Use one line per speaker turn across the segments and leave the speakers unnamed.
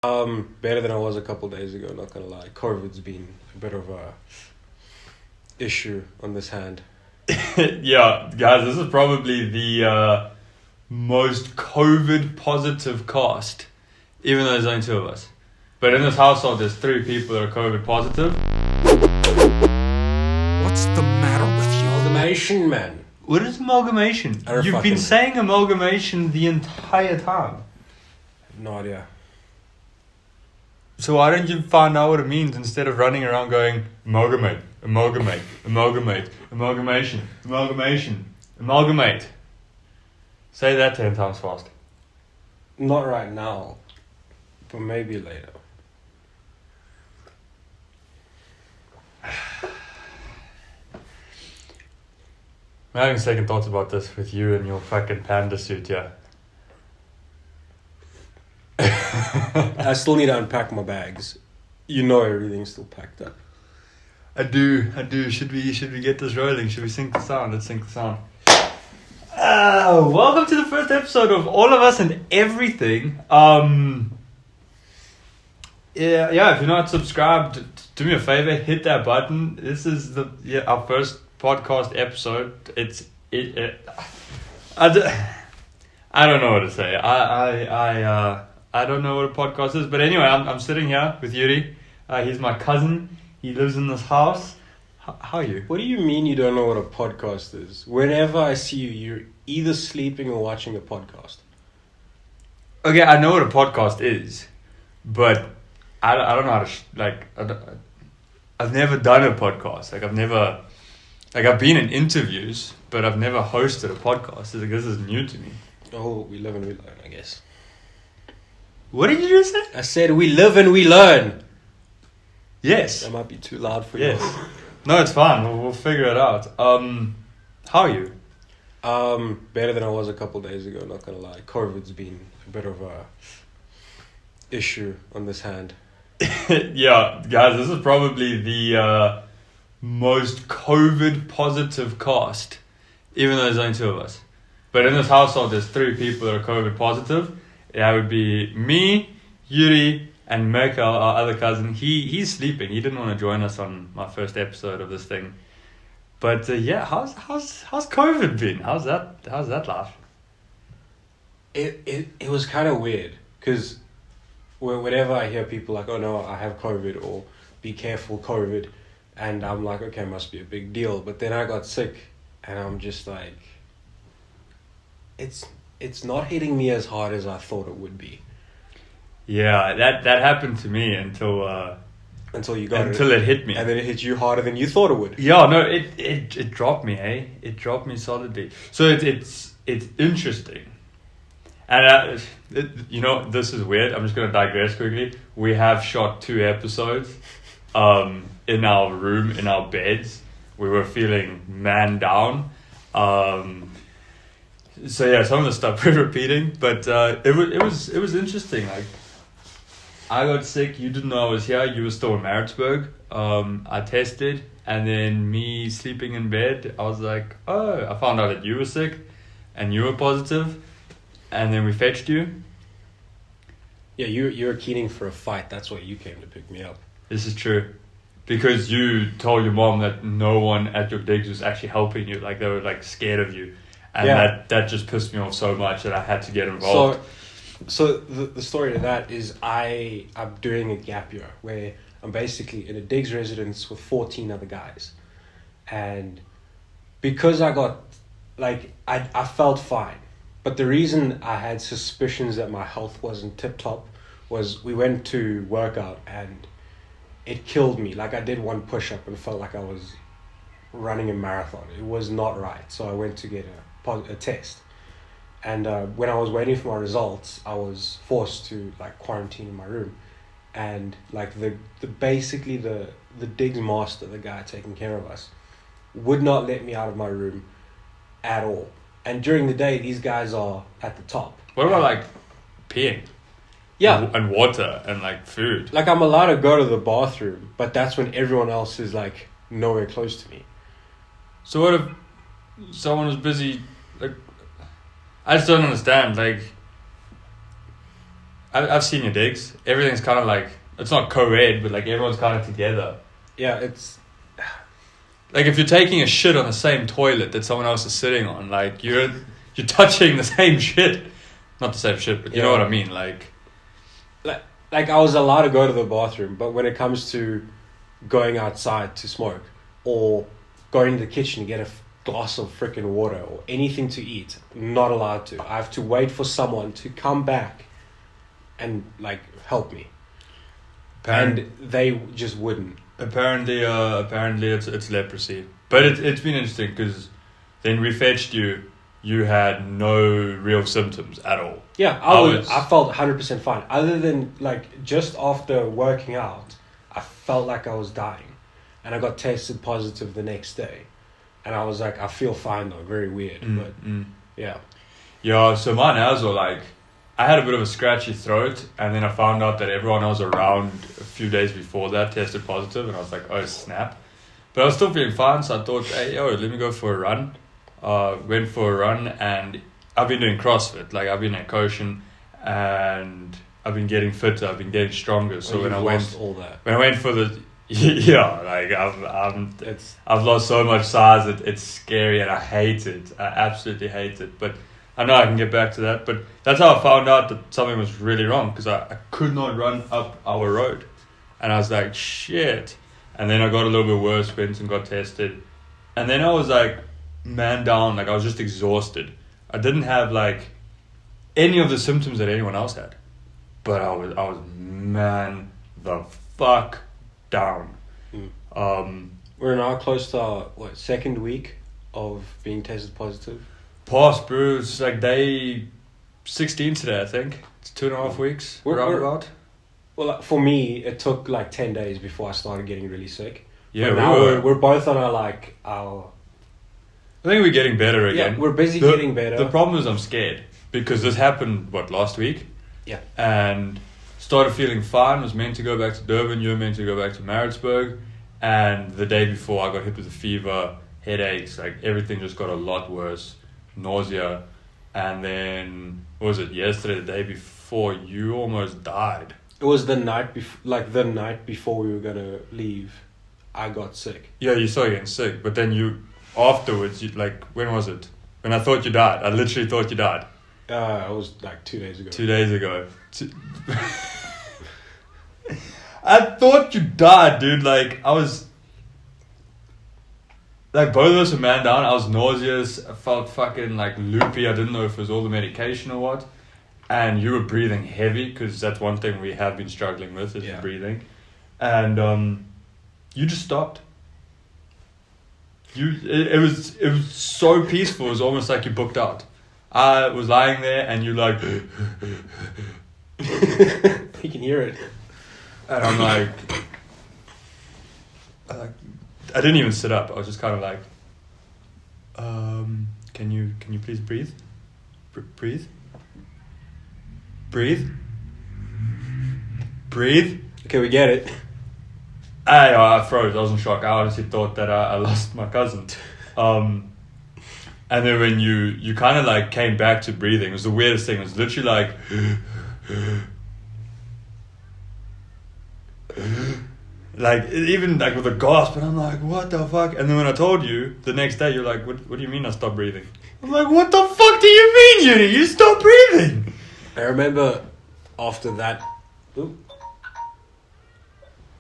Better than I was a couple days ago, not gonna lie. COVID's been a bit of a issue on this hand.
Yeah, guys, this is probably the most COVID positive cast, even though there's only two of us. But in this household, there's 3 people that are COVID positive.
What's the matter with you?
Amalgamation, man.
What is amalgamation?
I don't
You've
fucking
been
know.
saying amalgamation the entire time.
No idea.
So why don't you find out what it means instead of running around going amalgamate, amalgamate, amalgamate, amalgamation, amalgamation, amalgamate. Say that 10 times fast.
Not right now, but maybe later.
I'm having second thoughts about this with you and your fucking panda suit, yeah.
I still need to unpack my bags. You know everything's still packed up.
I do. Should we get this rolling? Should we sync the sound? Let's sync the sound. Welcome to the first episode of All of Us and Everything. Yeah. If you're not subscribed, do me a favor, hit that button. This is our first podcast episode. I don't know what to say. I don't know what a podcast is, but anyway, I'm sitting here with Yuri. He's my cousin. He lives in this house. How are you?
What do you mean you don't know what a podcast is? Whenever I see you, you're either sleeping or watching a podcast.
Okay, I know what a podcast is, but I don't know how to I've never done a podcast. I've been in interviews, but I've never hosted a podcast. This is new to me.
Oh, we live and we learn, I guess.
What did you just say?
I said we live and we learn.
Yes.
That might be too loud for
Yes.
you.
No, it's fine. We'll figure it out. How are you?
Better than I was a couple days ago, not gonna lie. COVID's been a bit of a issue on this hand.
Yeah, guys, this is probably the most COVID positive cast, even though there's only 2 of us. But in this household, there's 3 people that are COVID positive. That would be me, Yuri, and Merkel, our other cousin. He's sleeping. He didn't want to join us on my first episode of this thing. But yeah, how's COVID been? How's that life?
It was kind of weird because whenever I hear people like, oh no, I have COVID, or be careful COVID, and I'm like, okay, must be a big deal. But then I got sick and I'm just like, it's not hitting me as hard as I thought it would be.
Yeah, that happened to me until
you got
until it hit me.
And then it hit you harder than you thought it would.
Yeah, no, it dropped me, It dropped me solidly. So it's interesting. And this is weird. I'm just going to digress quickly. We have shot 2 episodes in our room, in our beds. We were feeling man down. So yeah, some of the stuff we're repeating, but it was interesting. Like, I got sick. You didn't know I was here. You were still in Maritzburg. I tested, and then me sleeping in bed, I was like, oh, I found out that you were sick, and you were positive, and then we fetched you.
Yeah, you were keening for a fight. That's why you came to pick me up.
This is true, because you told your mom that no one at your digs was actually helping you. Like, they were like scared of you. And
yeah.
that just pissed me off so much that I had to get involved.
So the story to that is I'm doing a gap year where I'm basically in a digs residence with 14 other guys. And because I got, I felt fine. But the reason I had suspicions that my health wasn't tip-top was we went to workout and it killed me. Like, I did one push-up and felt like I was running a marathon. It was not right. So I went to get a test. And when I was waiting for my results, I was forced to quarantine in my room. And basically the digs master, the guy taking care of us, would not let me out of my room at all. And during the day, these guys are at the top.
What about peeing?
Yeah.
And water and food?
I'm allowed to go to the bathroom, but that's when everyone else is nowhere close to me.
So what if someone was busy? I just don't understand. I I've seen your digs. Everything's kind of like, it's not co-ed, but like everyone's kind of together.
Yeah, it's
Like if you're taking a shit on the same toilet that someone else is sitting on, like you're touching the same shit. Not the same shit, but you know what I mean. Like
I was allowed to go to the bathroom, but when it comes to going outside to smoke or going to the kitchen to get a glass of freaking water or anything to eat, not allowed to. I have to wait for someone to come back and like help me. And they just wouldn't.
Apparently it's leprosy. But it's been interesting because then we fetched you. You had no real symptoms at all.
Yeah, I felt 100% fine. Other than like just after working out, I felt like I was dying, and I got tested positive the next day, and I was like, I feel fine though. Very weird, but yeah.
Yeah, so mine as well. Like, I had a bit of a scratchy throat, and then I found out that everyone I was around a few days before that tested positive, and I was like, oh snap. But I was still feeling fine, so I thought, hey, let me go for a run. Went for a run, and I've been doing CrossFit. Like, I've been at Koshin, and I've been getting fitter. I've been getting stronger. So when I went for the I've lost so much size. It's scary, and I hate it. I absolutely hate it. But I know I can get back to that. But that's how I found out that something was really wrong, because I could not run up our road, and I was like, shit. And then I got a little bit worse, went and got tested, and then I was like, man down. Like, I was just exhausted. I didn't have like any of the symptoms that anyone else had, but I was man the fuck down.
We're now close to our second week of being tested positive.
Past, bro. It's like day 16 today, I think. It's 2.5 weeks. Roundabout.
Well, for me, it took like 10 days before I started getting really sick.
Yeah,
but now we're both on our.
I think we're getting better again.
Yeah, we're busy getting better.
The problem is I'm scared, because this happened, last week?
Yeah.
And started feeling fine, was meant to go back to Durban, you were meant to go back to Maritzburg, and the day before I got hit with a fever, headaches, like everything just got a lot worse, nausea, and then, what was it, yesterday, the day before, you almost died.
It was the night before we were going to leave, I got sick.
Yeah, you started getting sick, but then afterwards, when was it? When I thought you died. I literally thought you died.
It was like 2 days ago.
2 days ago. I thought you died, dude. Like, I was... Like, both of us were man down. I was nauseous. I felt fucking, loopy. I didn't know if it was all the medication or what. And you were breathing heavy, because that's one thing we have been struggling with, is breathing. And you just stopped. It was so peaceful. It was almost like you booked out. I was lying there, and you like...
You can hear it.
And I'm like... I didn't even sit up. I was just kind of like... Can you please breathe? Breathe? Breathe? Breathe?
Okay, we get it.
I froze. I was in shock. I honestly thought that I lost my cousin. And then when you kind of came back to breathing, it was the weirdest thing. It was literally even with a gasp, and I'm like, what the fuck? And then when I told you the next day, you're like, what do you mean I stopped breathing? I'm like, what the fuck do you mean, Uni? You stopped breathing?
I remember after that.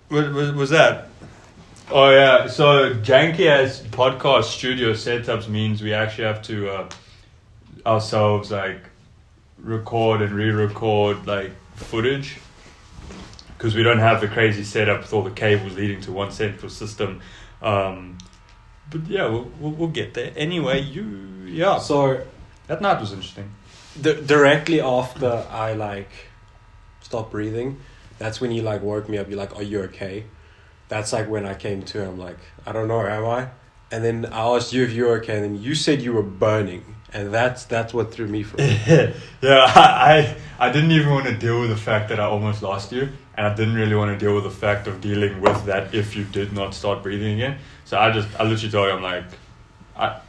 What was that? Oh yeah, so janky as podcast studio setups means we actually have to ourselves record and re-record footage, because we don't have the crazy setup with all the cables leading to one central system. But yeah, we'll get there. Anyway, So that night was interesting.
Directly after I stopped breathing, that's when you woke me up. You're like, are you okay? That's when I came to. I'm like, I don't know, am I? And then I asked you if you were okay, and then you said you were burning, and that's what threw me for it.
Yeah, I didn't even want to deal with the fact that I almost lost you, and I didn't really want to deal with the fact of dealing with that if you did not start breathing again. So I literally told you, I'm like, I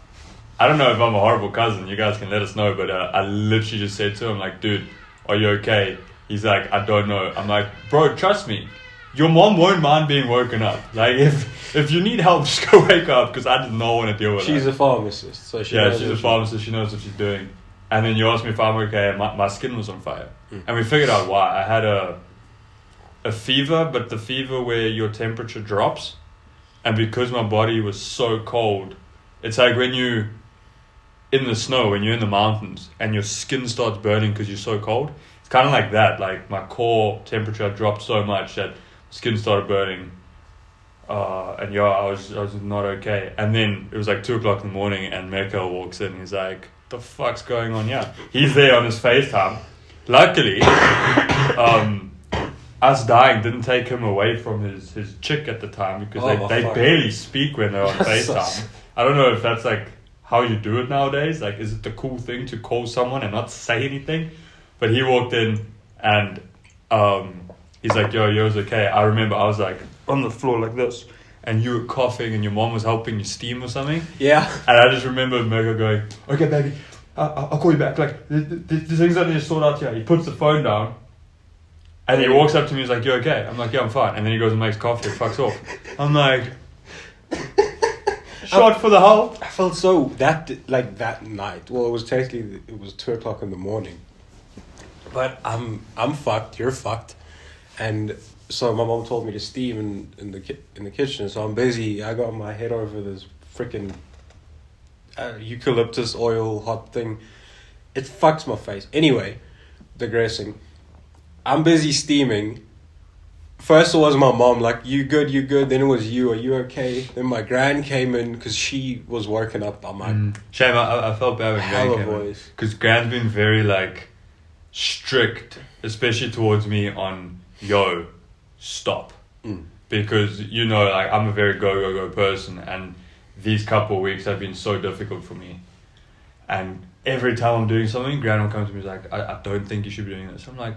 don't know if I'm a horrible cousin. You guys can let us know, but I literally just said to him, dude, are you okay? He's like, I don't know. I'm like, bro, trust me. Your mom won't mind being woken up. Like, if you need help, just go wake up, because I did not want to deal with
She's
that.
a pharmacist, so she's
a pharmacist. She knows what she's doing. And then you asked me if I'm okay, and my skin was on fire. And we figured out why. I had a fever, but the fever where your temperature drops. And because my body was so cold, it's like when you in the snow, when you're in the mountains, and your skin starts burning because you're so cold. It's kind of like that. Like, my core temperature dropped so much that skin started burning. And yeah, I was not okay. And then it was like 2 o'clock in the morning, and Mecca walks in. He's like, the fuck's going on here? He's there on his FaceTime. Luckily, us dying didn't take him away from his chick at the time, because they barely speak when they're on FaceTime. I don't know if that's like how you do it nowadays. Like, is it the cool thing to call someone and not say anything? But he walked in, and he's like, yo, yours okay? I remember I was like on the floor like this, and you were coughing, and your mom was helping you steam or something.
Yeah.
And I just remember Mega going, okay, baby, I'll call you back. Like, the things that I just sort out here. He puts the phone down, and he walks up to me. He's like, you okay? I'm like, yeah, I'm fine. And then he goes and makes coffee and fucks off. I'm like, shot for the hull.
I felt so that night. Well, it was 2 o'clock in the morning. But I'm fucked. You're fucked. And so my mom told me to steam in the kitchen. So I'm busy. I got my head over this freaking eucalyptus oil hot thing. It fucks my face. Anyway, digressing. I'm busy steaming. First it was my mom, like, you good? Then it was you, are you okay? Then my gran came in because she was woken up by my
shame. I felt bad when Gran came in, because Gran's been very like strict, especially towards me on stop, because like I'm a very go person, and these couple of weeks have been so difficult for me, and every time I'm doing something, Gran will come to me and is like, I don't think you should be doing this. I'm like,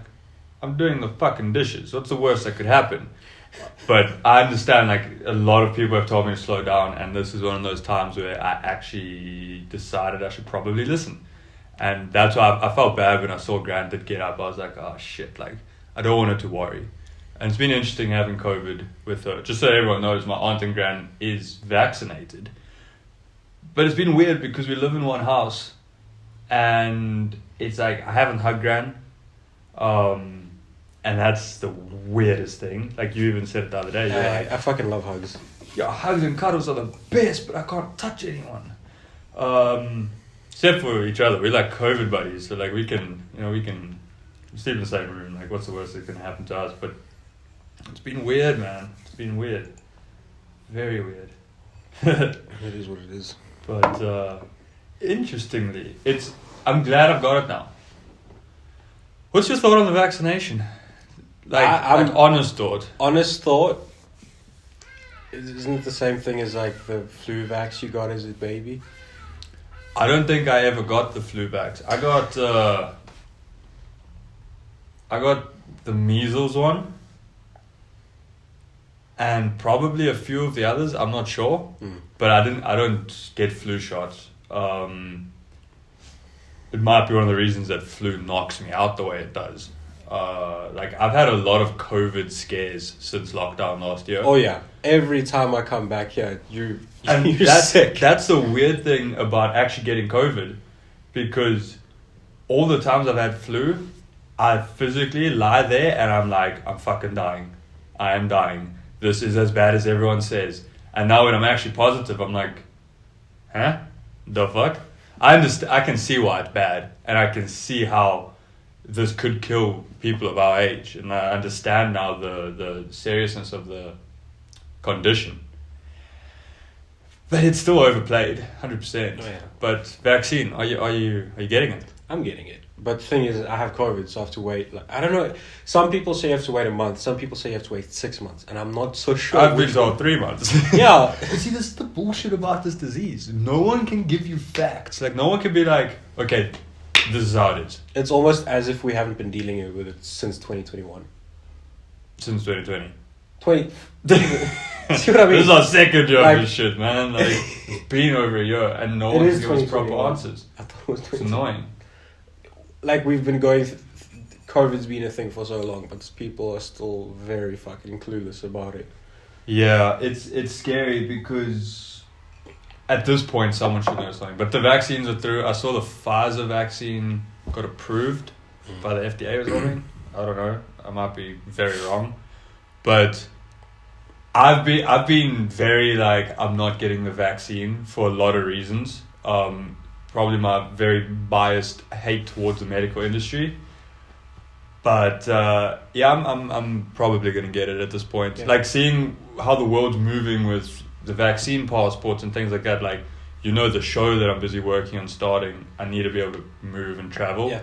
I'm doing the fucking dishes. What's the worst that could happen? But I understand, like, a lot of people have told me to slow down, and this is one of those times where I actually decided I should probably listen. And that's why I felt bad when I saw Grant did get up. I was like, oh shit, like, I don't want her to worry. And it's been interesting having COVID with her. Just so everyone knows, my aunt and Gran is vaccinated. But it's been weird because we live in one house, and it's like, I haven't hugged Gran. And that's the weirdest thing. Like, you even said it the other day. You're like,
I fucking love hugs.
Yeah, hugs and cuddles are the best, but I can't touch anyone. Except for each other. We're like COVID buddies, so like we can sleep in the same room. Like, what's the worst that can happen to us? But it's been weird, man. It's been weird. Very weird.
It is what it is.
But interestingly, I'm glad I've got it now. What's your thought on the vaccination? Like honest thought.
Honest thought. Isn't it the same thing as like the flu vax you got as a baby?
I don't think I ever got the flu vax. I got the measles one, and probably a few of the others. I'm not sure, but I don't get flu shots. It might be one of the reasons that flu knocks me out the way it does. Like, I've had a lot of COVID scares since lockdown last year.
Oh yeah, every time I come back here, you're
sick. That's the weird thing about actually getting COVID, because all the times I've had flu, I physically lie there and I'm like, I'm fucking dying. I am dying. This is as bad as everyone says. And now when I'm actually positive, I'm like, huh? The fuck? I understand. I can see why it's bad, and I can see how this could kill people of our age, and I understand now the seriousness of the condition. But it's still overplayed, 100%.
Oh, yeah.
But vaccine, are you getting it?
I'm getting it, but the thing is, I have COVID, so I have to wait. Like, I don't know. Some people say you have to wait a month. Some people say you have to wait 6 months, and I'm not so sure.
I've been told 3 months.
Yeah.
But see, this is the bullshit about this disease. No one can give you facts. Like, no one can be like, okay, this is how it is.
It's almost as if we haven't been dealing with it since 2021.
Since 2020.
See what I mean?
This is our second year of this shit, man. Like, it's been over a year, and no one can give us proper answers.
I thought it was 2021.
It's annoying.
Like, we've been going COVID's been a thing for so long, but people are still very fucking clueless about it.
Yeah, it's scary because at this point someone should know something. But the vaccines are through. I saw the Pfizer vaccine got approved by the FDA or something. I don't know. I might be very wrong, but I've been very like I'm not getting the vaccine for a lot of reasons. Probably my very biased hate towards the medical industry. But yeah, I'm probably gonna get it at this point.
Yeah.
Like seeing how the world's moving with the vaccine passports and things like that. Like the show that I'm busy working on starting, I need to be able to move and travel.
Yeah.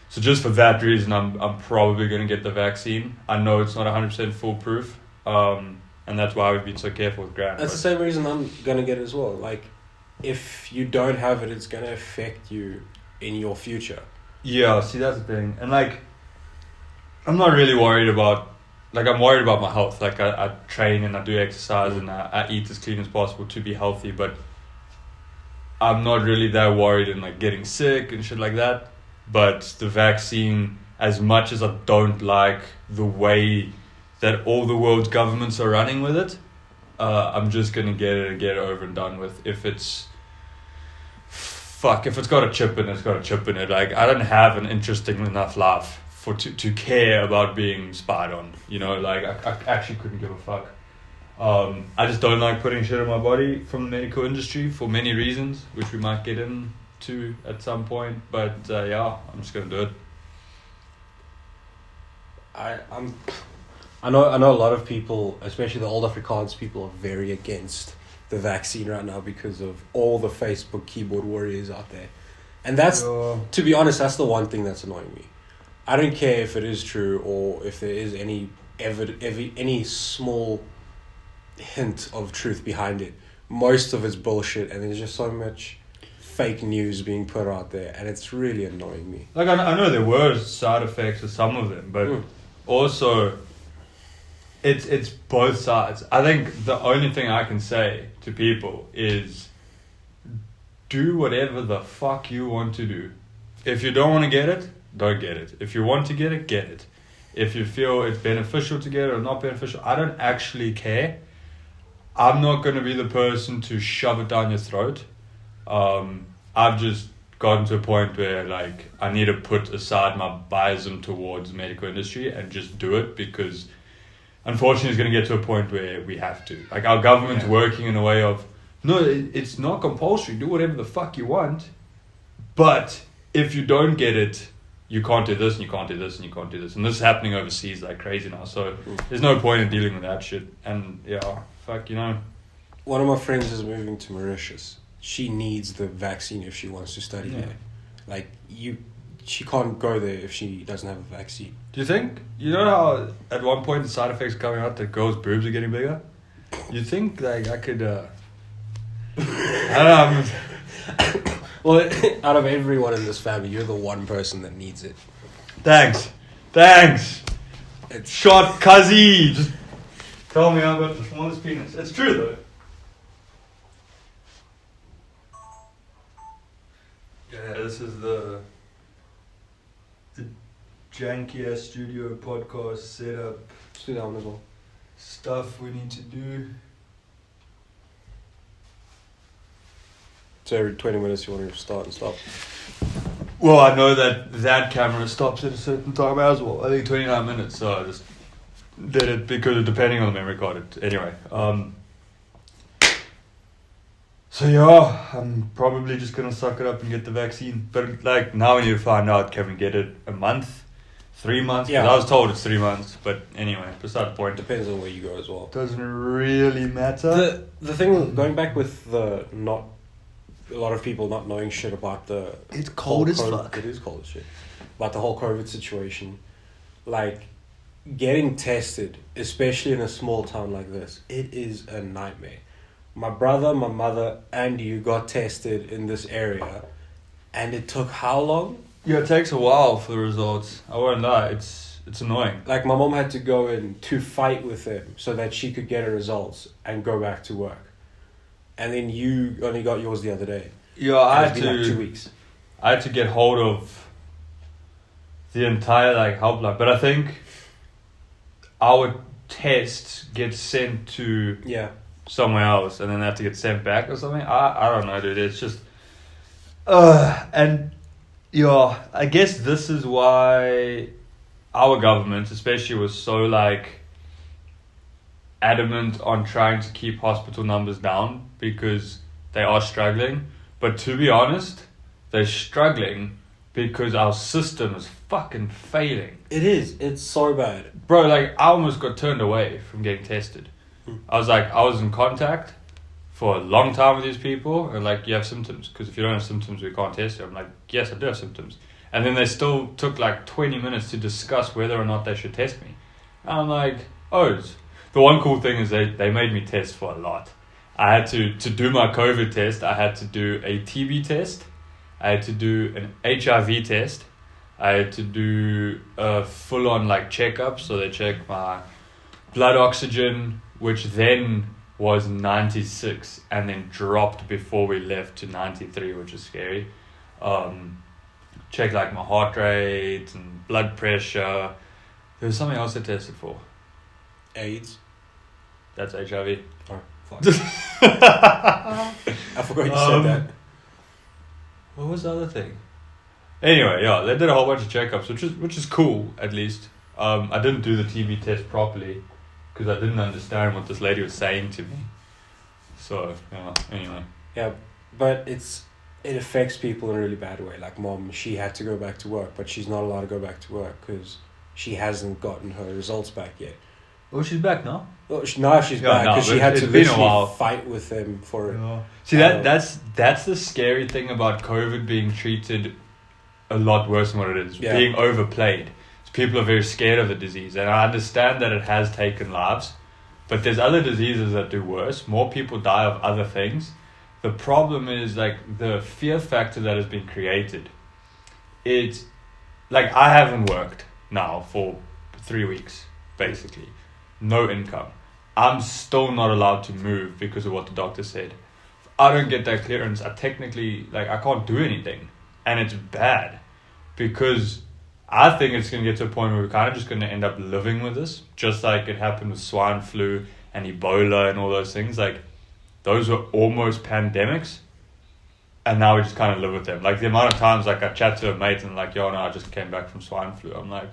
So just for that reason, I'm probably gonna get the vaccine. I know it's not 100% foolproof, and that's why we've been so careful with Grant.
That's the same reason I'm gonna get it as well. Like, if you don't have it, it's gonna affect you in your future.
Yeah, see that's the thing, and like. I'm not really worried about, I'm worried about my health. Like, I train and I do exercise and I eat as clean as possible to be healthy, but I'm not really that worried in, getting sick and shit like that. But the vaccine, as much as I don't like the way that all the world's governments are running with it, I'm just going to get it and get it over and done with. If it's got a chip in it, it's got a chip in it. Like, I don't have an interesting enough life to care about being spied on, I actually couldn't give a fuck. I just don't like putting shit on my body from the medical industry for many reasons, which we might get into at some point. But yeah, I'm just gonna do it.
I know a lot of people, especially the old Afrikaans people, are very against the vaccine right now because of all the Facebook keyboard warriors out there, and that's to be honest, that's the one thing that's annoying me. I don't care if it is true or if there is any small hint of truth behind it. Most of it's bullshit, and there's just so much fake news being put out there, and it's really annoying me.
I know there were side effects of some of them, but also it's both sides. I think the only thing I can say to people is do whatever the fuck you want to do. If you don't want to get it, don't get it. If you want to get it, get it. If you feel it's beneficial to get it or not beneficial, I don't actually care. I'm not going to be the person to shove it down your throat. I've just gotten to a point where I need to put aside my biasm towards the medical industry and just do it because unfortunately it's going to get to a point where we have to. Our government's working in a way of, no, it's not compulsory. Do whatever the fuck you want. But if you don't get it, you can't do this and you can't do this and you can't do this. And this is happening overseas like crazy now. So there's no point in dealing with that shit. And yeah, fuck,
One of my friends is moving to Mauritius. She needs the vaccine if she wants to study there. She can't go there if she doesn't have a vaccine.
Do you think, how at one point the side effects are coming out that girls' boobs are getting bigger? You think I could, I don't know.
Well, out of everyone in this family, you're the one person that needs it.
Thanks. It's short, cuzzy. Just tell me I've got the smallest penis. It's true though. Yeah, this is the janky ass studio podcast setup.
Let's do that one as well.
Stuff we need to do.
So every 20 minutes you want to start and stop.
Well, I know that camera stops at a certain time as well. I think 29 minutes, so I just did it because depending on the memory card. Anyway, so yeah, I'm probably just gonna suck it up and get the vaccine. But now we need to find out, can we get it a month, 3 months?
Yeah.
I was told it's 3 months, but anyway, beside the point.
Depends on where you go as well.
Doesn't really matter.
The thing, going back with a lot of people not knowing shit about the...
It's cold as fuck.
It is cold as shit. About the whole COVID situation. Getting tested, especially in a small town like this, it is a nightmare. My brother, my mother, and you got tested in this area, and it took how long?
Yeah, it takes a while for the results. I won't lie, it's annoying.
My mom had to go in to fight with them so that she could get her results and go back to work. And then you only got yours the other day.
Yeah, I had
it's been 2 weeks.
I had to get hold of the entire like helpline. But I think our tests get sent to somewhere else, and then they have to get sent back or something. I don't know, dude. It's just and yeah, I guess this is why our government especially was so like adamant on trying to keep hospital numbers down, because they are struggling. But to be honest, they're struggling because our system is fucking failing.
It is. It's so bad.
Bro, like, I almost got turned away from getting tested. I was in contact for a long time with these people, and like, you have symptoms, because if you don't have symptoms, we can't test you. I'm like, yes, I do have symptoms. And then they still took like 20 minutes to discuss whether or not they should test me. And I'm like, oh, the one cool thing is they made me test for a lot. I had to do my COVID test, I had to do a TB test, I had to do an HIV test, I had to do a full-on like checkup, so they checked my blood oxygen, which then was 96 and then dropped before we left to 93, which is scary. Checked like my heart rate and blood pressure. There was something else I tested for.
AIDS.
That's HIV.
Oh, fuck. I forgot you said that.
What was the other thing? Anyway, yeah, they did a whole bunch of checkups, which is cool, at least. I didn't do the TB test properly because I didn't understand what this lady was saying to me. So, yeah, anyway.
Yeah, but it affects people in a really bad way. Like Mom, she had to go back to work, but she's not allowed to go back to work because she hasn't gotten her results back yet.
Oh, she's back now?
Well, now she's back because she had to literally fight with them for it.
Yeah. See, that's the scary thing about COVID being treated a lot worse than what it is. Yeah. Being overplayed. People are very scared of the disease, and I understand that it has taken lives, but there's other diseases that do worse. More people die of other things. The problem is like the fear factor that has been created. It's like, I haven't worked now for 3 weeks, basically. No income. I'm still not allowed to move because of what the doctor said. If I don't get that clearance, I technically, like, I can't do anything. And it's bad because I think it's going to get to a point where we're kind of just going to end up living with this, just like it happened with swine flu and Ebola and all those things. Like, those were almost pandemics, and now we just kind of live with them. Like, the amount of times, like, I chat to a mate and like, yo, no, I just came back from swine flu. I'm like,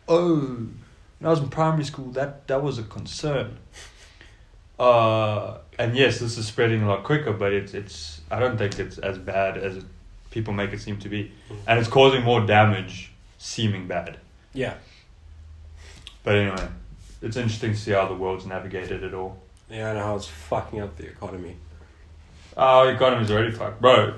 oh, when I was in primary school, that was a concern. And yes, this is spreading a lot quicker, but it's I don't think it's as bad as people make it seem to be. And it's causing more damage seeming bad.
Yeah.
But anyway, it's interesting to see how the world's navigated it all.
Yeah, I know how it's fucking up the economy.
Our economy's already fucked. Bro,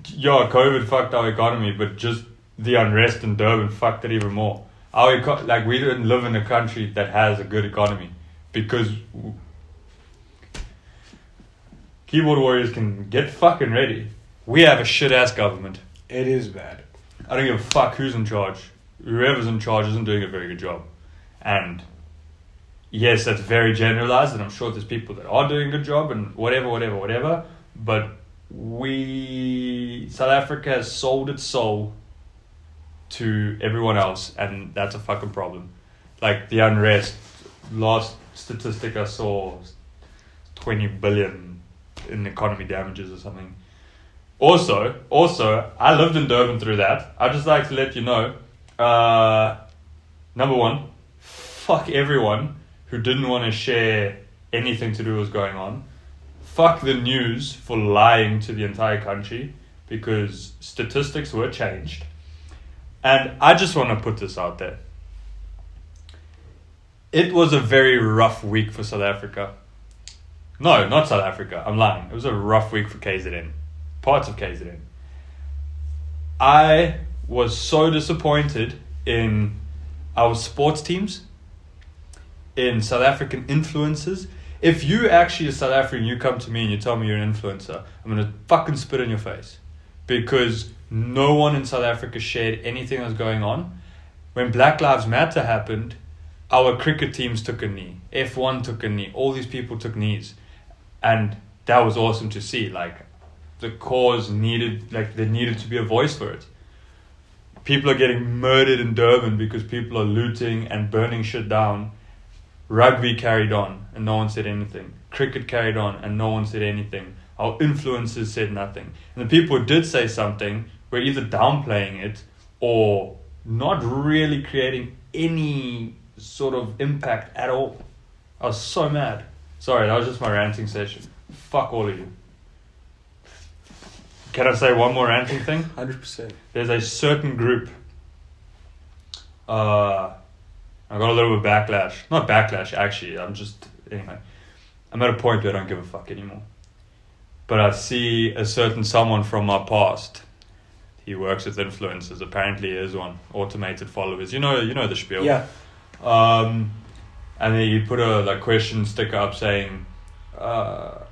yeah, COVID fucked our economy, but just the unrest in Durban fucked it even more. Like, we didn't live in a country that has a good economy because keyboard warriors can get fucking ready. We have a shit-ass government.
It is bad.
I don't give a fuck who's in charge. Whoever's in charge isn't doing a very good job. And yes, that's very generalized, and I'm sure there's people that are doing a good job and whatever. But South Africa has sold its soul to everyone else, and that's a fucking problem. Like, the unrest, last statistic I saw was 20 billion in economy damages or something. Also, I lived in Durban through that. I'd just like to let you know, number one, fuck everyone who didn't want to share anything to do with what's going on. Fuck the news for lying to the entire country, because statistics were changed. And I just want to put this out there. It was a very rough week for South Africa. No, not South Africa. I'm lying. It was a rough week for KZN. Parts of KZN. I was so disappointed in our sports teams, in South African influencers. If you actually are South African, you come to me and you tell me you're an influencer, I'm going to fucking spit in your face. Because no one in South Africa shared anything that was going on. When Black Lives Matter happened, our cricket teams took a knee. F1 took a knee. All these people took knees. And that was awesome to see. Like, the cause needed, like, there needed to be a voice for it. people are getting murdered in Durban because people are looting and burning shit down. Rugby carried on and no one said anything. Cricket carried on and no one said anything. Our influencers said nothing. And the people who did say something were either downplaying it or not really creating any sort of impact at all. I was so mad. Sorry, that was just my ranting session. Fuck all of you. Can I say one more ranting thing?
100%.
There's a certain group. I got a little bit of backlash. Not backlash, actually. Anyway. I'm at a point where I don't give a fuck anymore. But I see a certain someone from my past. He works with influencers. Apparently he is one. Automated followers. You know the spiel.
Yeah.
And then he put a question sticker up saying, oh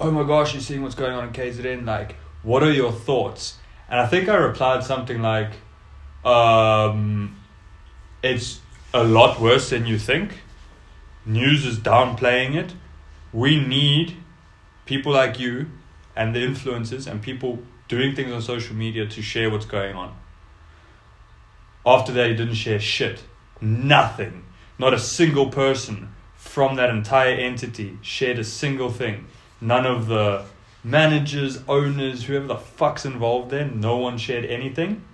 my gosh, you're seeing what's going on in KZN. Like, what are your thoughts? And I think I replied something like, it's a lot worse than you think. News is downplaying it. We need people like you and the influencers and people doing things on social media to share what's going on. After that, he didn't share shit. Nothing. Not a single person from that entire entity shared a single thing. None of the managers, owners, whoever the fuck's involved there, no one shared anything.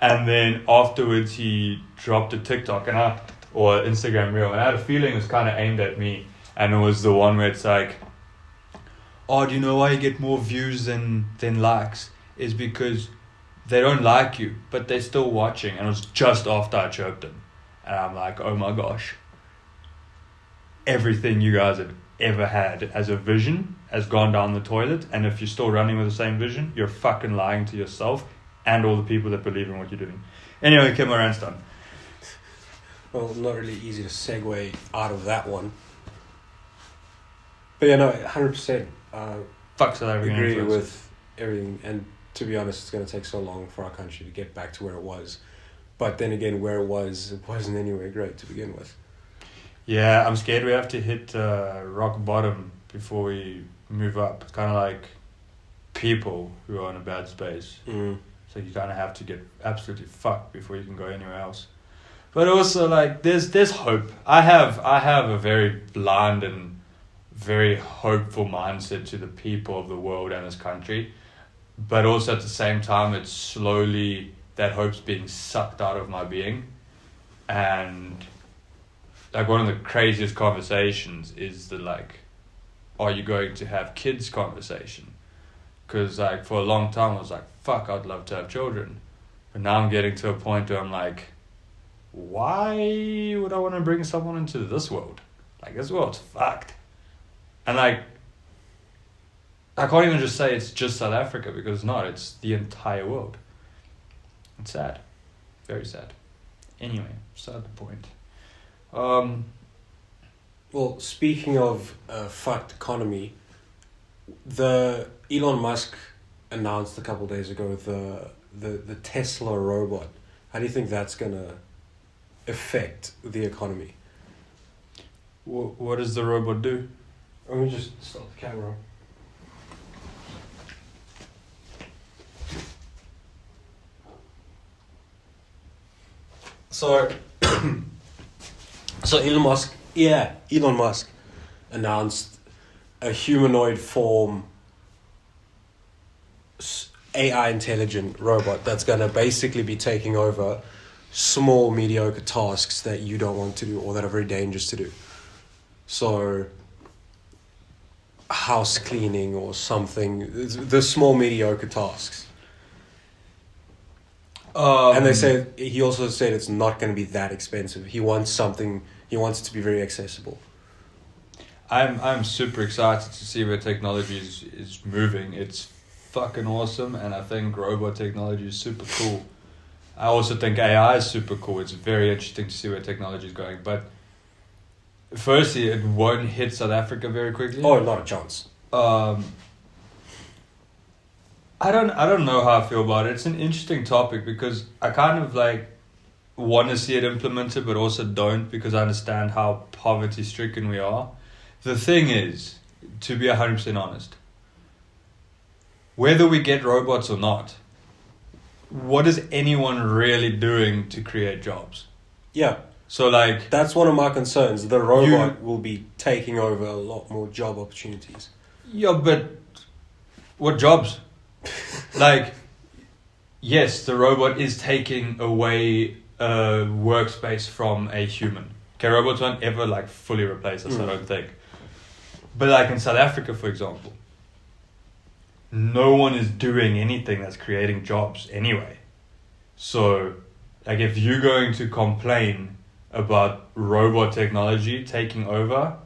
And then afterwards he dropped a TikTok or Instagram reel, and I had a feeling it was kind of aimed at me. And it was the one where it's like, oh, do you know why you get more views than likes? Is because they don't like you, but they're still watching. And it was just after I chirped them. And I'm like, oh my gosh. Everything you guys have ever had as a vision has gone down the toilet. And if you're still running with the same vision, you're fucking lying to yourself and all the people that believe in what you're doing. Anyway, okay, my rant's done.
Well, not really easy to segue out of that one. But yeah, no, 100%.
Fuck South African
Agree
influencers.
with everything. And to be honest, it's going to take so long for our country to get back to where it was. But then again, where it wasn't anywhere great to begin with.
Yeah, I'm scared we have to hit rock bottom before we move up. It's kind of like people who are in a bad space.
Mm.
So you kind of have to get absolutely fucked before you can go anywhere else. But also, like, there's hope. I have a very blind and very hopeful mindset to the people of the world and this country. But also at the same time, it's slowly, that hope's being sucked out of my being. And like one of the craziest conversations is the like, are you going to have kids conversation? Because like for a long time I was like, fuck, I'd love to have children. But now I'm getting to a point where I'm like, why would I want to bring someone into this world? Like, this world's fucked. And like, I can't even just say it's just South Africa, because it's not. It's the entire world. It's sad. Very sad. Anyway, beside the point.
Well, speaking of fucked economy, the Elon Musk announced a couple of days ago the Tesla robot. How do you think that's gonna affect the economy?
What does the robot do?
Let me just stop the camera. So Elon Musk announced a humanoid form AI intelligent robot that's going to basically be taking over small mediocre tasks that you don't want to do or that are very dangerous to do. So house cleaning or something, the small mediocre tasks. And he also said it's not going to be that expensive. He wants it to be very accessible.
I'm super excited to see where technology is moving. It's fucking awesome, and I think robot technology is super cool. I also think AI is super cool. It's very interesting to see where technology is going. But firstly, it won't hit South Africa very quickly.
Oh, not a chance.
I don't know how I feel about it. It's an interesting topic because I kind of like want to see it implemented, but also don't, because I understand how poverty stricken we are. The thing is, to be 100% honest, whether we get robots or not, what is anyone really doing to create jobs?
Yeah.
So like,
That's one of my concerns. The robot will be taking over a lot more job opportunities.
yeah, but what jobs? Like, yes, the robot is taking away a workspace from a human. Okay, robots won't ever like fully replace us, I don't think. But like in South Africa, for example, no one is doing anything that's creating jobs anyway. So, like, if you're going to complain about robot technology taking over,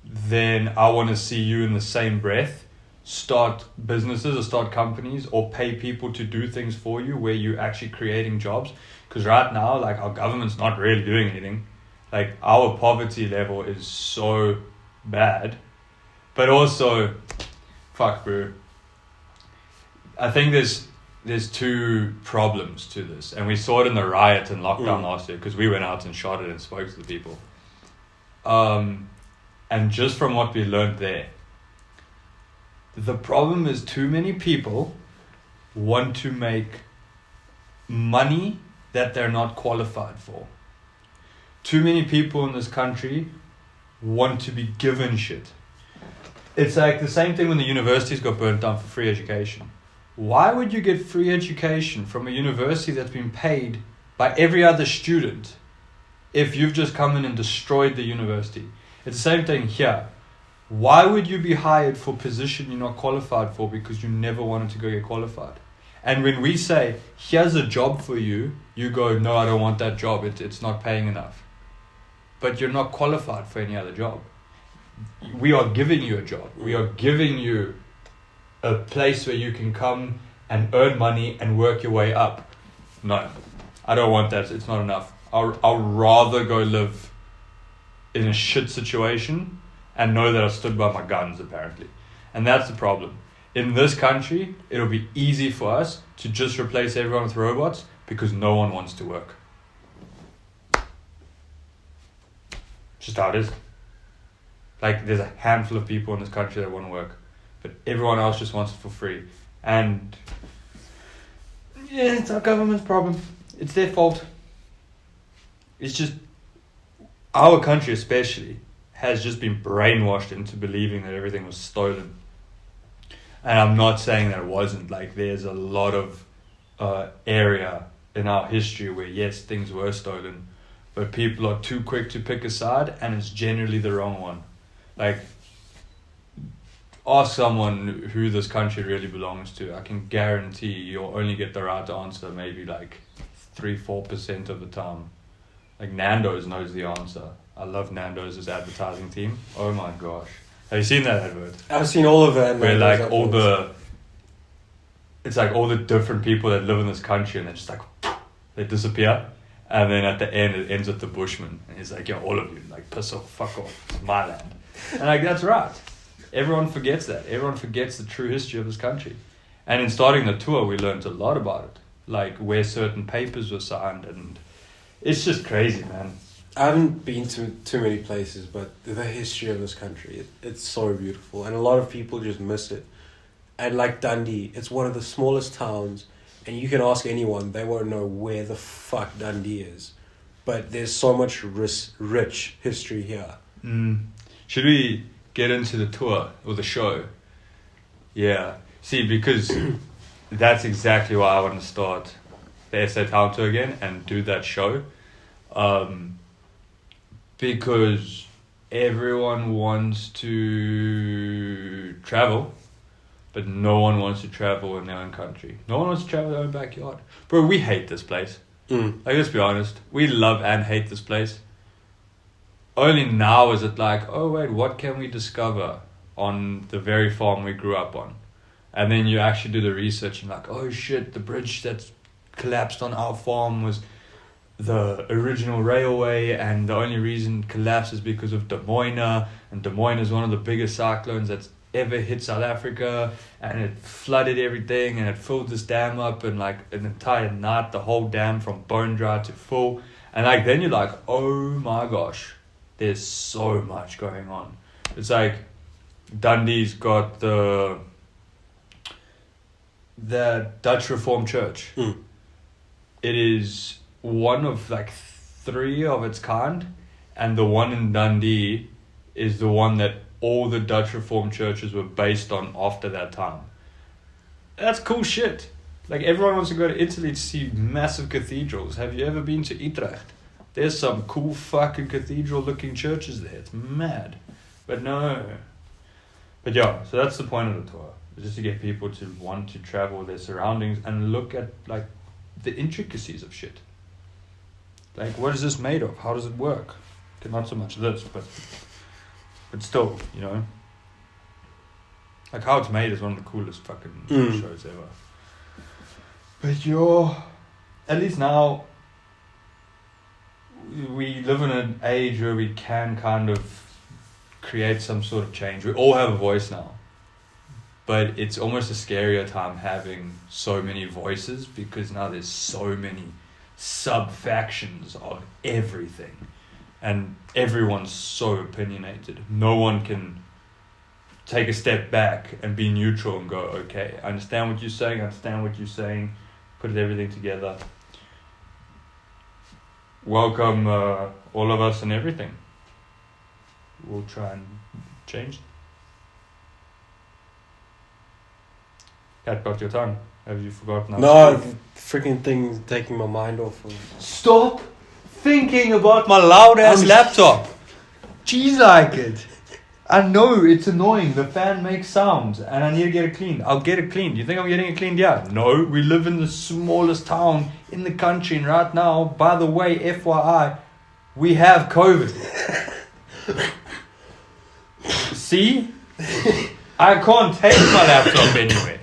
then I want to see you in the same breath start businesses or start companies or pay people to do things for you where you're actually creating jobs. Because right now, like, our government's not really doing anything. Like, our poverty level is so bad. But also, fuck, bro. I think there's two problems to this. And we saw it in the riot and lockdown last year because we went out and shot it and spoke to the people. And just from what we learned there, the problem is too many people want to make money that they're not qualified for. Too many people in this country want to be given shit. It's like the same thing when the universities got burnt down for free education. Why would you get free education from a university that's been paid by every other student if you've just come in and destroyed the university? It's the same thing here. Why would you be hired for a position you're not qualified for because you never wanted to go get qualified? And when we say, here's a job for you, you go, no, I don't want that job. It's not paying enough. But you're not qualified for any other job. We are giving you a job. We are giving you a place where you can come and earn money and work your way up. No, I don't want that. It's not enough. I'll rather go live in a shit situation and know that I stood by my guns, apparently. And that's the problem. In this country, it'll be easy for us to just replace everyone with robots because no one wants to work. Just how it is. Like, there's a handful of people in this country that want to work, but everyone else just wants it for free. And yeah, it's our government's problem. It's their fault. It's just, our country especially has just been brainwashed into believing that everything was stolen. And I'm not saying that it wasn't. Like, there's a lot of area in our history where, yes, things were stolen, but people are too quick to pick a side, and it's generally the wrong one. Like, ask someone who this country really belongs to. I can guarantee you'll only get the right answer maybe like 3-4% of the time. Like, Nando's knows the answer. I love Nando's advertising team. Oh my gosh. Have you seen that advert?
I've seen all of that.
Where like it's like all the different people that live in this country and they're just like, they disappear. And then at the end, it ends with the Bushman. And he's like, yo, all of you, like, piss off, fuck off. It's my land. And like, that's right. Everyone forgets that. Everyone forgets the true history of this country. And in starting the tour, we learned a lot about it. Like, where certain papers were signed. And it's just crazy, man.
I haven't been to too many places, but the history of this country, it's so beautiful. And a lot of people just miss it. And like Dundee, it's one of the smallest towns. And you can ask anyone, they won't know where the fuck Dundee is. But there's so much rich history here.
Should we get into the tour or the show? Yeah. See, because that's exactly why I want to start the SA Town Tour again and do that show. Because everyone wants to travel, but no one wants to travel in their own country. No one wants to travel in their own backyard. Bro, we hate this place. Like, let's be honest. We love and hate this place. Only now is it like, oh wait, what can we discover on the very farm we grew up on? And then you actually do the research and like, oh shit, the bridge that's collapsed on our farm was the original railway, and the only reason it collapsed is because of Des Moines, and Des Moines is one of the biggest cyclones that's ever hit South Africa, and it flooded everything, and it filled this dam up in like an entire night, the whole dam from bone dry to full. And like, then you're like, oh my gosh, there's so much going on. It's like Dundee's got the the Dutch Reformed Church.
Mm.
It is one of like 3 of its kind, and the one in Dundee is the one that all the Dutch Reformed churches were based on after that time. That's cool shit. Like, everyone wants to go to Italy to see massive cathedrals. Have you ever been to Utrecht? There's some cool fucking cathedral looking churches there. It's mad. But no. But yeah, so that's the point of the tour. Just to get people to want to travel their surroundings and look at like the intricacies of shit. Like, what is this made of? How does it work? Okay, not so much this, but still, you know. Like, how it's made is one of the coolest fucking shows ever. But at least now, we live in an age where we can kind of create some sort of change. We all have a voice now. But it's almost a scarier time having so many voices, because now there's so many sub-factions of everything. And everyone's so opinionated. No one can take a step back and be neutral and go, okay, I understand what you're saying, put everything together. Welcome all of us and everything. We'll try and change. Cat, got your tongue. Have you forgotten?
No, the freaking thing's taking my mind off of...
Stop thinking about my loud ass laptop. Jeez, like it. I know it's annoying. The fan makes sounds and I need to get it cleaned. I'll get it cleaned. You think I'm getting it cleaned? Yeah. No, we live in the smallest town in the country, and right now, by the way, FYI, we have COVID. See? I can't take my laptop anywhere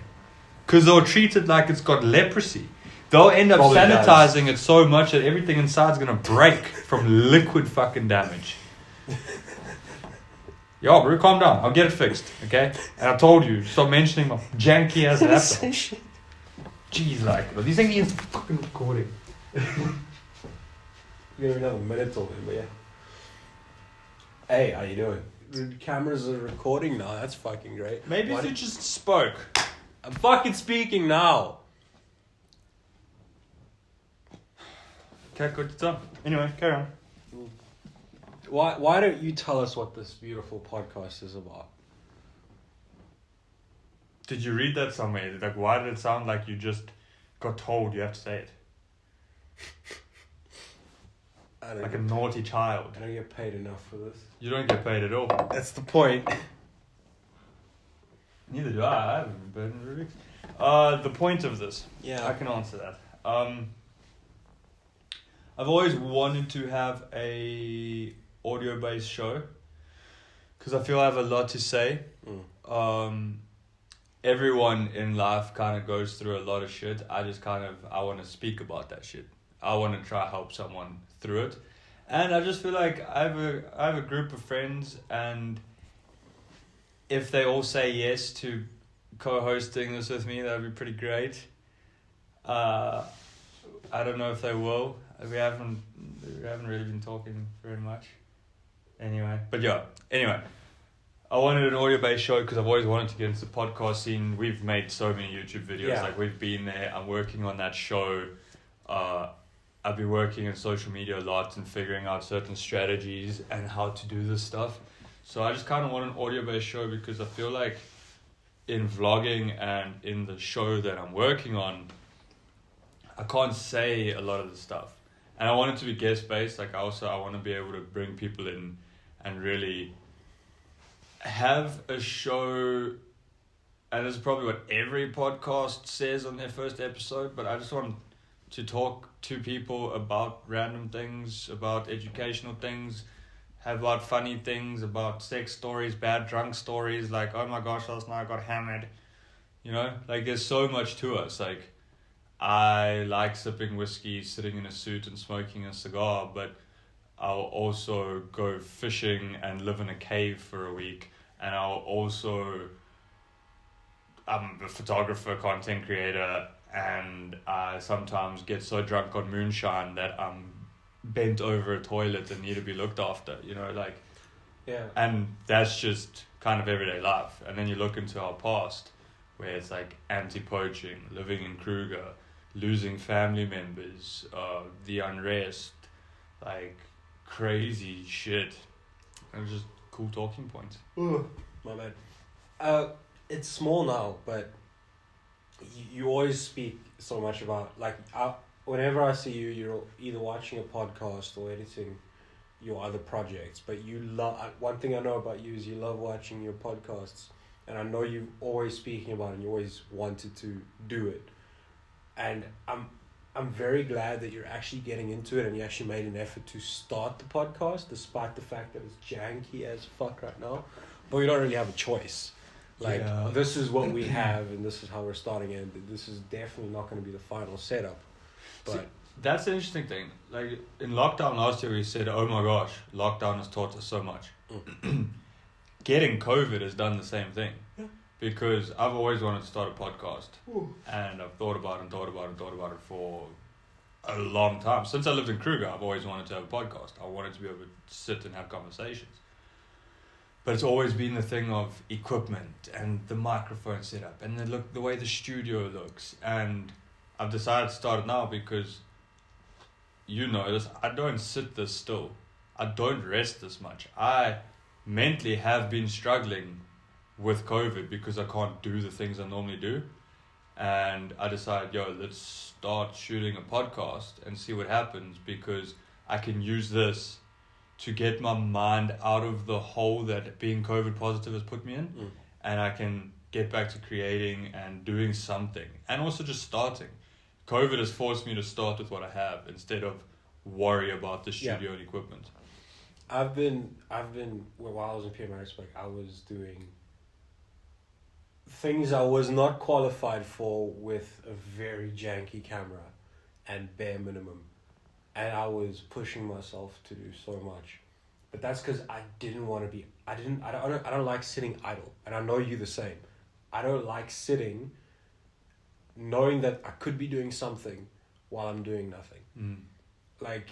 because they'll treat it like it's got leprosy. They'll end up
Probably
sanitizing it so much that everything inside's going to break from liquid fucking damage. Yo, bro, calm down. I'll get it fixed, okay? And I told you, stop mentioning my janky ass laptop. Jeez, like, but these things is fucking recording.
We have another minute till then, but yeah. Hey, how you doing? The cameras are recording now. That's fucking great.
Maybe if you just spoke.
I'm fucking speaking now.
Okay, good stuff. Anyway, carry on.
Why don't you tell us what this beautiful podcast is about?
Did you read that somewhere? Like, why did it sound like you just got told you have to say it? Like a naughty child.
I don't get paid enough for this.
You don't get paid at all.
That's the point.
Neither do I. I haven't been really. The point of this.
Yeah.
I can answer that. I've always wanted to have a audio-based show because I feel I have a lot to say. Everyone in life kind of goes through a lot of shit. I want to speak about that shit. I want to try help someone through it. And I just feel like I have a group of friends, and if they all say yes to co-hosting this with me, that would be pretty great. I don't know if they will. We haven't really been talking very much. Anyway, I wanted an audio-based show because I've always wanted to get into the podcast scene. We've made so many YouTube videos.
Yeah.
Like, we've been there. I'm working on that show. I've been working in social media a lot and figuring out certain strategies and how to do this stuff. So I just kind of want an audio-based show because I feel like in vlogging and in the show that I'm working on, I can't say a lot of the stuff. And I want it to be guest-based. Like, I want to be able to bring people in and really have a show. And this is probably what every podcast says on their first episode, but I just want to talk to people about random things, about educational things, about funny things, about sex stories, bad drunk stories, like, oh my gosh, last night I got hammered. You know, like, there's so much to us. Like, I like sipping whiskey, sitting in a suit and smoking a cigar, but I'll also go fishing and live in a cave for a week. And I'm a photographer, content creator, and I sometimes get so drunk on moonshine that I'm bent over a toilet and need to be looked after, you know, like,
yeah.
And that's just kind of everyday life. And then you look into our past, where it's like anti-poaching, living in Kruger, losing family members, the unrest, like crazy shit. It was just cool talking points.
Ooh, my bad. It's small now, but you always speak so much about, like, whenever I see you, you're either watching a podcast or editing your other projects, but you love, one thing I know about you is you love watching your podcasts, and I know you're always speaking about it and you always wanted to do it, and I'm very glad that you're actually getting into it and you actually made an effort to start the podcast despite the fact that it's janky as fuck right now, but we don't really have a choice. Like, this is what we have and this is how we're starting it. This is definitely not going to be the final setup, but
see, that's the interesting thing. Like, in lockdown last year we said, oh my gosh, lockdown has taught us so much. Getting COVID has done the same thing.
Yeah.
Because I've always wanted to start a podcast.
Ooh.
And I've thought about it for a long time. Since I lived in Kruger, I've always wanted to have a podcast. I wanted to be able to sit and have conversations. But it's always been the thing of equipment and the microphone setup and the way the studio looks. And I've decided to start it now because, you know this, I don't sit this still. I don't rest this much. I mentally have been struggling with COVID because I can't do the things I normally do. And I decided, let's start shooting a podcast and see what happens, because I can use this to get my mind out of the hole that being COVID positive has put me in. And I can get back to creating and doing something, and also just starting. COVID has forced me to start with what I have instead of worry about the studio and equipment.
I've been while I was in PMRS, I was doing things I was not qualified for with a very janky camera and bare minimum, and I was pushing myself to do so much, but that's because I didn't want to be. I don't like sitting idle, and I know you the same. I don't like sitting, knowing that I could be doing something while I'm doing nothing. Like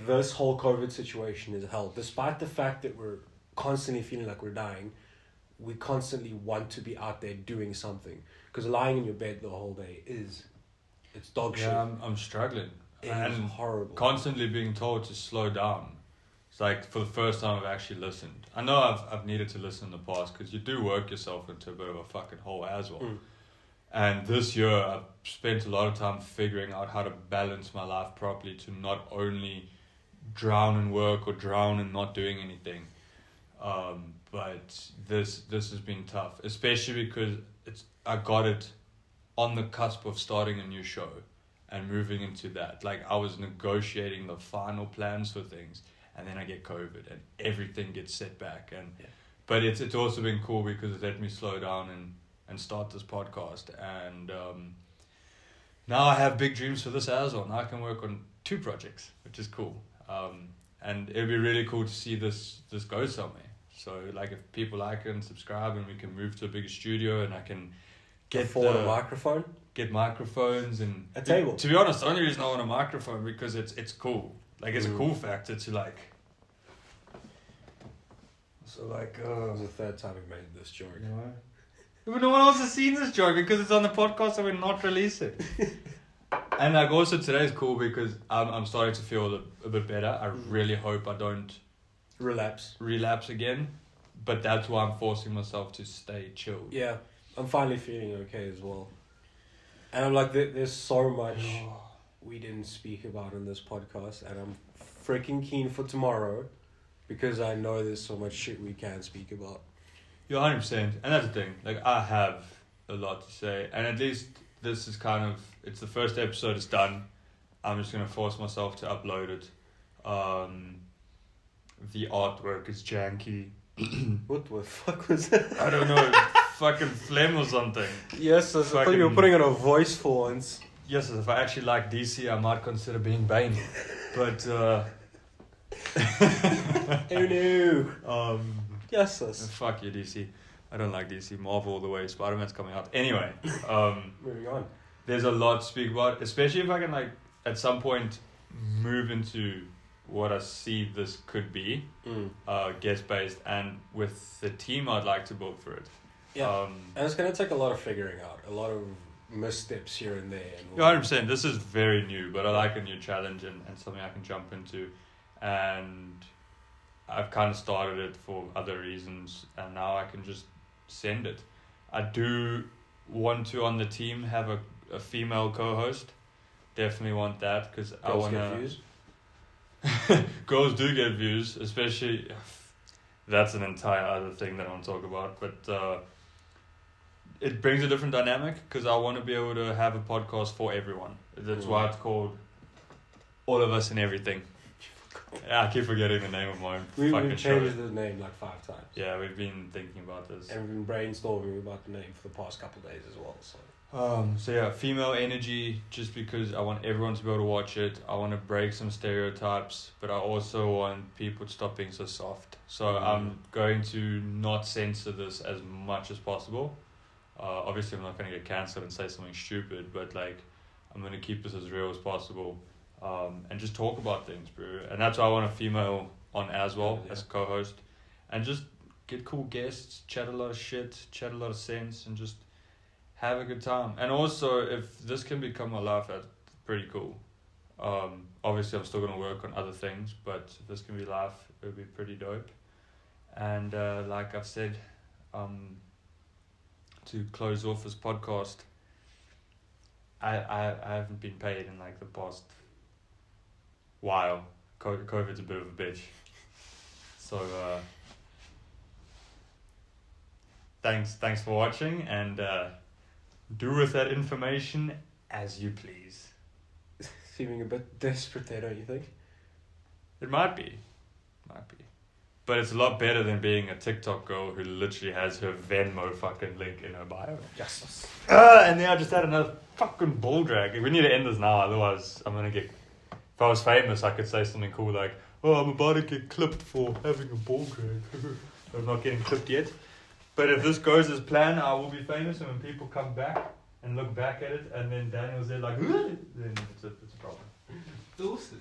this whole COVID situation is hell. Despite the fact that we're constantly feeling like we're dying, we constantly want to be out there doing something. Because lying in your bed the whole day it's dog shit.
Yeah, I'm struggling.
It's horrible.
Constantly being told to slow down. It's like, for the first time I've actually listened. I know I've needed to listen in the past, because you do work yourself into a bit of a fucking hole as well. And this year I've spent a lot of time figuring out how to balance my life properly, to not only drown in work or drown in not doing anything. But this has been tough, especially because I got it on the cusp of starting a new show and moving into that. Like, I was negotiating the final plans for things, and then I get COVID and everything gets set back. But it's also been cool because it let me slow down and start this podcast. And now I have big dreams for this as well. Now I can work on 2 projects, which is cool. And it'd be really cool to see this go somewhere. So, like, if people like it and subscribe, and we can move to a bigger studio, and I can get
a microphone,
get microphones and
a table.
To be honest, the only reason I want a microphone because it's cool. Like, it's a cool factor to like. So like,
it was the third time we made this joke.
You know, but no one else has seen this joke because it's on the podcast, so we're not releasing it. And like, also today's cool because I'm starting to feel a bit better. I really hope I don't relapse again, but that's why I'm forcing myself to stay chilled.
Yeah, I'm finally feeling okay as well, and I'm like, there's so much we didn't speak about in this podcast, and I'm freaking keen for tomorrow because I know there's so much shit we can speak about.
You're 100%, and that's the thing. Like, I have a lot to say, and at least this is it's the first episode. It's done. I'm just gonna force myself to upload it. The artwork is janky.
What the fuck was that?
I don't know, fucking phlegm or something.
Yes, I thought you were putting on a voice for once.
Yes, if I actually like DC, I might consider being Bane. But
oh no. Yes.
Fuck you, DC. I don't like DC. Marvel all the way. Spider-Man's coming out. Anyway,
moving on.
There's a lot to speak about, especially if I can, like, at some point move into what I see this could be, guest based, and with the team I'd like to build for it.
Yeah. And it's going to take a lot of figuring out, a lot of missteps here and there. And
100%. This is very new, but I like a new challenge and something I can jump into. And I've kind of started it for other reasons, and now I can just send it. I do want to, on the team, have a female co-host. Definitely want that, because I want to...
views?
Girls do get views, especially... That's an entire other thing that I want to talk about, but it brings a different dynamic, because I want to be able to have a podcast for everyone. That's why it's called All of Us and Everything. Yeah, I keep forgetting the name of my fucking show.
We've changed the name like 5 times.
Yeah, we've been thinking about this.
And we've been brainstorming about the name for the past couple of days as well.
So yeah, female energy, just because I want everyone to be able to watch it. I want to break some stereotypes, but I also want people to stop being so soft. So I'm going to not censor this as much as possible. Obviously, I'm not going to get cancelled and say something stupid, but like, I'm going to keep this as real as possible. And just talk about things, bro. And that's why I want a female on as well, as a co-host. And just get cool guests, chat a lot of shit, chat a lot of sense, and just have a good time. And also, if this can become my life, that's pretty cool. Obviously, I'm still going to work on other things, but if this can be life, it would be pretty dope. And like I've said, to close off this podcast, I haven't been paid in like the past while. COVID's a bit of a bitch. So thanks for watching, and do with that information as you please.
Seeming a bit desperate there, don't you think?
It might be. But it's a lot better than being a TikTok girl who literally has her Venmo fucking link in her bio.
Justice.
And then I just had another fucking ball drag. We need to end this now, otherwise I'm gonna get... If I was famous, I could say something cool like, oh, I'm about to get clipped for having a ball drag. I'm not getting clipped yet. But if this goes as planned, I will be famous, and when people come back and look back at it, and then Daniel's there like, then it's a problem.
Deuces.